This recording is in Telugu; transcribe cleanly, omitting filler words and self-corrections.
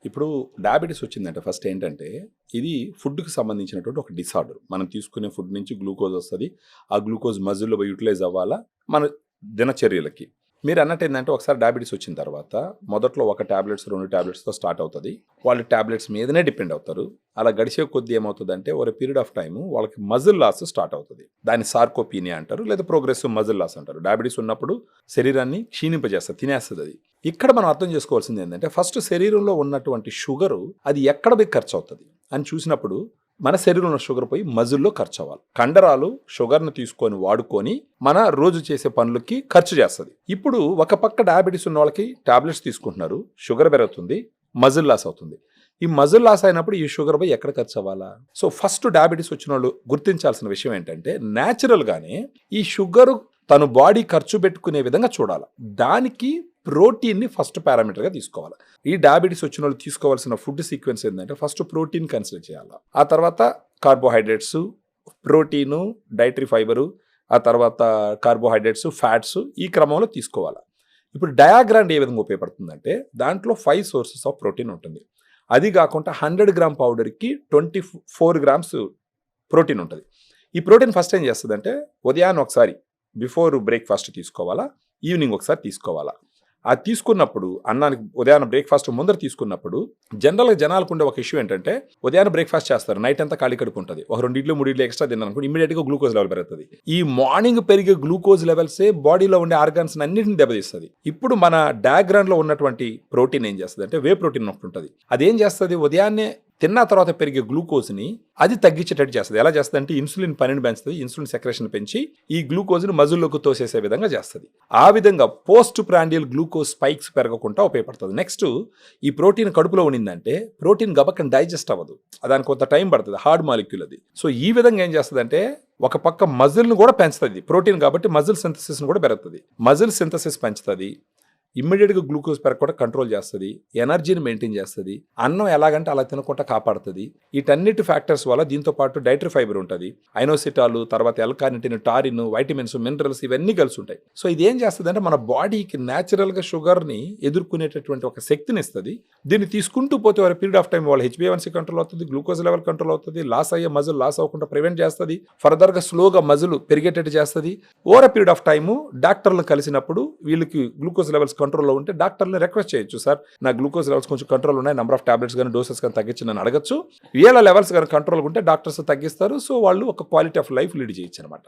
ఇప్పుడు డయాబెటీస్ వచ్చిందంటే ఫస్ట్ ఏంటంటే ఇది ఫుడ్కి సంబంధించినటువంటి ఒక డిసార్డర్. మనం తీసుకునే ఫుడ్ నుంచి గ్లూకోజ్ వస్తుంది. ఆ గ్లూకోజ్ మజిల్లో యూటిలైజ్ అవ్వాలా మన దినచర్యలకి. మీరు అన్నట్టు ఏంటంటే ఒకసారి డయాబెటీస్ వచ్చిన తర్వాత మొదట్లో ఒక టాబ్లెట్స్ 2 టాబ్లెట్స్తో స్టార్ట్ అవుతుంది. వాళ్ళు టాబ్లెట్స్ మీదనే డిపెండ్ అవుతారు. అలా గడిచే కొద్దీ ఏమవుతుందంటే ఒక పీరియడ్ ఆఫ్ టైం వాళ్ళకి మజిల్ లాస్ స్టార్ట్ అవుతుంది. దాన్ని సార్కోపీనియా అంటారు, లేదా ప్రోగ్రెసివ్ మజిల్ లాస్ అంటారు. డయాబెటీస్ ఉన్నప్పుడు శరీరాన్ని క్షీణింపజేస్తుంది, తినేస్తుంది అది. ఇక్కడ మనం అర్థం చేసుకోవాల్సింది ఏంటంటే ఫస్ట్ శరీరంలో ఉన్నటువంటి షుగరు అది ఎక్కడ పోయి ఖర్చు అవుతుంది అని చూసినప్పుడు మన శరీరంలో షుగర్ పోయి మజిల్లో ఖర్చు అవ్వాలి. కండరాలు షుగర్ను తీసుకొని వాడుకొని మన రోజు చేసే పనులకి ఖర్చు చేస్తుంది. ఇప్పుడు ఒక పక్క డయాబెటీస్ ఉన్న వాళ్ళకి టాబ్లెట్స్ తీసుకుంటున్నారు, షుగర్ పెరుగుతుంది, మజిల్ లాస్ అవుతుంది. ఈ మజిల్ లాస్ అయినప్పుడు ఈ షుగర్ పోయి ఎక్కడ ఖర్చు అవ్వాలా? సో ఫస్ట్ డయాబెటీస్ వచ్చిన వాళ్ళు గుర్తించాల్సిన విషయం ఏంటంటే న్యాచురల్గానే ఈ షుగర్ తను బాడీ ఖర్చు పెట్టుకునే విధంగా చూడాలి. దానికి ప్రోటీన్ని ఫస్ట్ పారామీటర్గా తీసుకోవాలి. ఈ డయాబెటీస్ వచ్చిన వాళ్ళు తీసుకోవాల్సిన ఫుడ్ సీక్వెన్స్ ఏంటంటే ఫస్ట్ ప్రోటీన్ కన్సిడర్ చేయాలి, ఆ తర్వాత కార్బోహైడ్రేట్స్, ప్రోటీను, డైటరీ ఫైబరు, ఆ తర్వాత కార్బోహైడ్రేట్స్, ఫ్యాట్స్ ఈ క్రమంలో తీసుకోవాలి. ఇప్పుడు డయాగ్రామ్ ఏ విధంగా ఉపయోగపడుతుందంటే దాంట్లో 5 సోర్సెస్ ఆఫ్ ప్రోటీన్ ఉంటుంది. అది కాకుండా 100 గ్రామ్ పౌడర్కి 24 గ్రామ్స్ ప్రోటీన్ ఉంటుంది. ఈ ప్రోటీన్ ఫస్ట్ ఏం చేస్తుందంటే ఉదయాన్నే ఒకసారి బిఫోర్ బ్రేక్ఫాస్ట్ తీసుకోవాలా, ఈవినింగ్ ఒకసారి తీసుకోవాలా. అది తీసుకున్నప్పుడు అన్నానికి ఉదయాన్నే బ్రేక్ఫాస్ట్ ముందర తీసుకున్నప్పుడు జనరల్గా జనాలకు ఉండే ఒక ఇష్యూ ఏంటంటే ఉదయాన్నే బ్రేక్ఫాస్ట్ చేస్తారు, నైట్ అంతా ఖాళీ కడుపు ఉంటుంది, ఒక 2 ఇడ్లు 3 ఇడ్లు ఎక్స్ట్రా తిన్నారనుకోండి ఇమీడియట్గా గ్లూకోజ్ లెవెల్ పెరుగుతుంది. ఈ మార్నింగ్ పెరిగే గ్లూకోజ్ లెవెల్సే బాడీలో ఉండే ఆర్గాన్స్ అన్నింటిని దెబ్బతీస్తుంది. ఇప్పుడు మన డయాగ్రామ్లో ఉన్నటువంటి ప్రోటీన్ ఏం చేస్తుంది అంటే వే ప్రోటీన్ ఒకటి ఉంటుంది. అదేం చేస్తుంది, ఉదయాన్నే తిన్న తర్వాత పెరిగే గ్లూకోజ్ని అది తగ్గించేటట్టు చేస్తుంది. ఎలా చేస్తుంది అంటే ఇన్సులిన్ పనిని పెంచుతుంది, ఇన్సులిన్ సెక్రేషన్ పెంచి ఈ గ్లూకోజ్ని మజిల్లోకి తోసేసే విధంగా చేస్తుంది. ఆ విధంగా పోస్ట్ ప్రాండియల్ గ్లూకోజ్ స్పైక్స్ పెరగకుండా ఉపయోగపడుతుంది. నెక్స్ట్ ఈ ప్రోటీన్ కడుపులో ఉండిందంటే ప్రోటీన్ గబక్కన డైజెస్ట్ అవ్వదు, దానికి కొంత టైం పడుతుంది, హార్డ్ మాలిక్యూల్ అది. సో ఈ విధంగా ఏం చేస్తుంది అంటే ఒక పక్క మజిల్ను కూడా పెంచుతుంది, ప్రోటీన్ కాబట్టి మజిల్ సింథసిస్ని కూడా పెరుగుతుంది. మజిల్ సింథసిస్ పెంచుతుంది, ఇమ్మీడియట్గా గ్లూకోజ్ పెరగకుండా కంట్రోల్ చేస్తుంది, ఎనర్జీని మెయింటైన్ చేస్తుంది, అన్నం ఎలాగంటే అలా తినకుండా కాపాడుతుంది. వీటన్నిటి ఫ్యాక్టర్స్ వల్ల దీంతో పాటు డైటరీ ఫైబర్ ఉంటుంది, ఐనోసిటాలు, తర్వాత ఎల్కానిటిన్, టారిన్, వైటమిన్స్, మినరల్స్ ఇవన్నీ కలిసి ఉంటాయి. సో ఇది ఏం చేస్తుంది అంటే మన బాడీకి న్యాచురల్గా షుగర్ని ఎదుర్కొనేటటువంటి ఒక శక్తిని ఇస్తుంది. దీన్ని తీసుకుంటూ పోతే ఒక పీరియడ్ ఆఫ్ టైం వాళ్ళ HbA1c కంట్రోల్ అవుతుంది, గ్లూకోజ్ లెవెల్ కంట్రోల్ అవుతుంది, లాస్ అయ్యే మజిల్ లాస్ అవ్వకుండా ప్రివెంట్ చేస్తుంది, ఫర్దర్గా స్లోగా మజిల్ పెరిగేటట్టు చేస్తుంది. ఓవర్ పీరియడ్ ఆఫ్ టైము డాక్టర్లను కలిసినప్పుడు వీళ్ళకి గ్లూకోజ్ లెవెల్స్ కంట్రోల్లో ఉంటే డాక్టర్ని రిక్వెస్ట్ చేయొచ్చు, సార్ నా గ్లూకోజ్ లెవెల్స్ కొంచెం కంట్రోల్ ఉన్నాయి, నెంబర్ ఆఫ్ టాబ్లెట్స్ కానీ డోసెస్ కానీ తగ్గించని అడగచ్చు. వీళ్ళ లెవెల్స్ కానీ కంట్రోల్ ఉంటే డాక్టర్స్ తగ్గిస్తారు. సో వాళ్ళు ఒక క్వాలిటీ ఆఫ్ లైఫ్ లీడ్ చేయొచ్చు అనమాట.